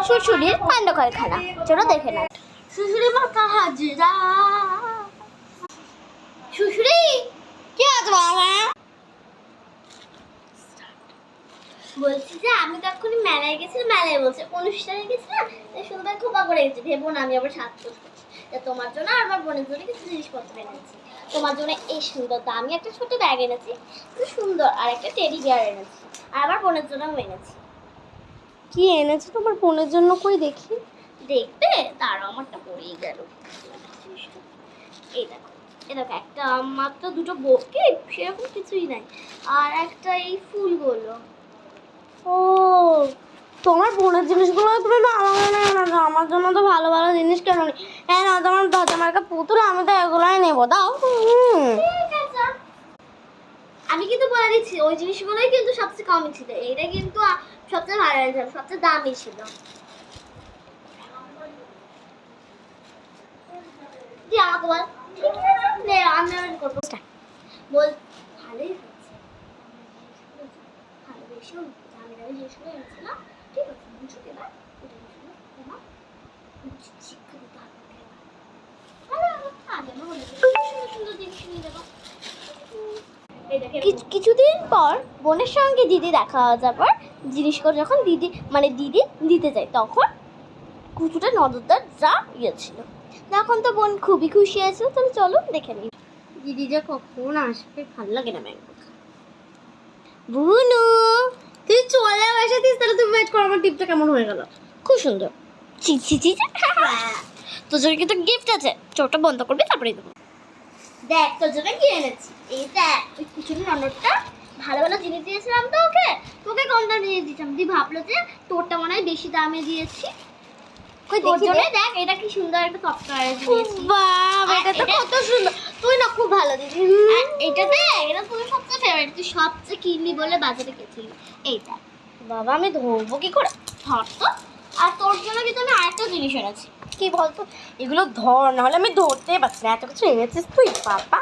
শ্বশুরের কাণ্ড কারখানা। চলো দেখে না। শ্বশুরে মাথা হাজিরা। শ্বশুরি কি আছে বাবা? বলছি যে আমি তো এক্ষুনি মেলায় গেছিলাম। মেলায় বলছে অনুষ্ঠানে গেছিলাম, সুন্দর খোপা করে গেছি। ভেবো না আমি আবার সাত করছি। তোমার জন্য আর আমার বোনের জন্য কিছু জিনিসপত্র এনেছি। তোমার জন্য এই সুন্দর দামি একটা ছোট ব্যাগ এনেছি, খুব সুন্দর, আর একটা টেডি বিয়ার এনেছি, আর আমার বোনের জন্যও এনেছি। কি এনেছো তোমার বোনের জন্য? কই দেখি। দেখবে? তারও আমারটা পড়েই গেল। এই দেখো, এই দেখো, একটা মাত্র দুটো বোকে, সেরকম কিছুই নাই। আর একটা এই ফুলগুলো। ও, তোমার বোনের জিনিসগুলো তুমি ভালো না, আমার জন্য তো ভালো ভালো জিনিস কেন নি? হ্যাঁ না, তোমার দাদামার কাছে পুতুল, আমি তো এগুলাই নেবো। দাও। ঠিক আছে, আমি কিন্তু বলে দিচ্ছি ওই জিনিসগুলোই কিন্তু সবচেয়ে কমই ছিল। এইটা কিন্তু সবচেয়ে ভালো ছিল, সবচেয়ে দামি ছিল। তুই আমাকে বল। ঠিক আছে, নে আমি করবো। বল। ভালোই হয়েছে, ভালো বেশি দামি দামি জিনিসগুলো এনেছিলাম। ঠিক আছে, বুঝো এবার এটা তোমার উচিত শিক্ষা দিতে হবে। আগে না হলে সুন্দর সুন্দর জিনিস নিয়ে দেবো। কিছুদিন পর বোনের সঙ্গে দিদি দেখা হওয়ার পর জিনিসগুলো যখন দিদি দিতে যায়, তখন কুচুটা নজরদার যা ছিল। তখন তো বোন খুবই খুশি আছে। তাহলে চলো দেখে নিই দিদি যে কখন আসবে, ভালো লাগে না ব্যাংক। বুনু, তুই চলে এসেছিস, তাহলে তুমি ওয়েট করো। আমার টিপটা কেমন হয়ে গেল? খুব সুন্দর। চি চি চি তোর জন্য কিন্তু গিফট আছে, চোখটা বন্ধ করবি তারপরে দেবো। দেখ তোর জন্য কি এনেছি। এই দেখ, ওই কুচুরির অন্যটা ভালো ভালো জিনিস দিয়েছিলাম তো ওকে, তোকে কম দামে দিয়ে দিয়েছিলাম। তুই ভাবলো যে তোরটা মনে হয় বেশি দামে দিয়েছি। তোর জন্য দেখ এটা কি সুন্দর একটা সফটওয়্যার দিয়েছি। বাবা, এটা তো কত সুন্দর। তুই না খুব ভালো দিদি। এটা দেখ, এটা তোর সবচেয়ে ফেভারিট, তুই সবচেয়ে কিনলি বলে বাজারে গেছিলি। এইটা বাবা, আমি ধরবো কি করে? ধর তো। আর তোর জন্য কিন্তু আমি আরেকটা জিনিস এনেছি। কি বলতো? এগুলো ধর, নাহলে আমি ধরতে পারছি না। এত কিছু এনেছিস তুই বাবা।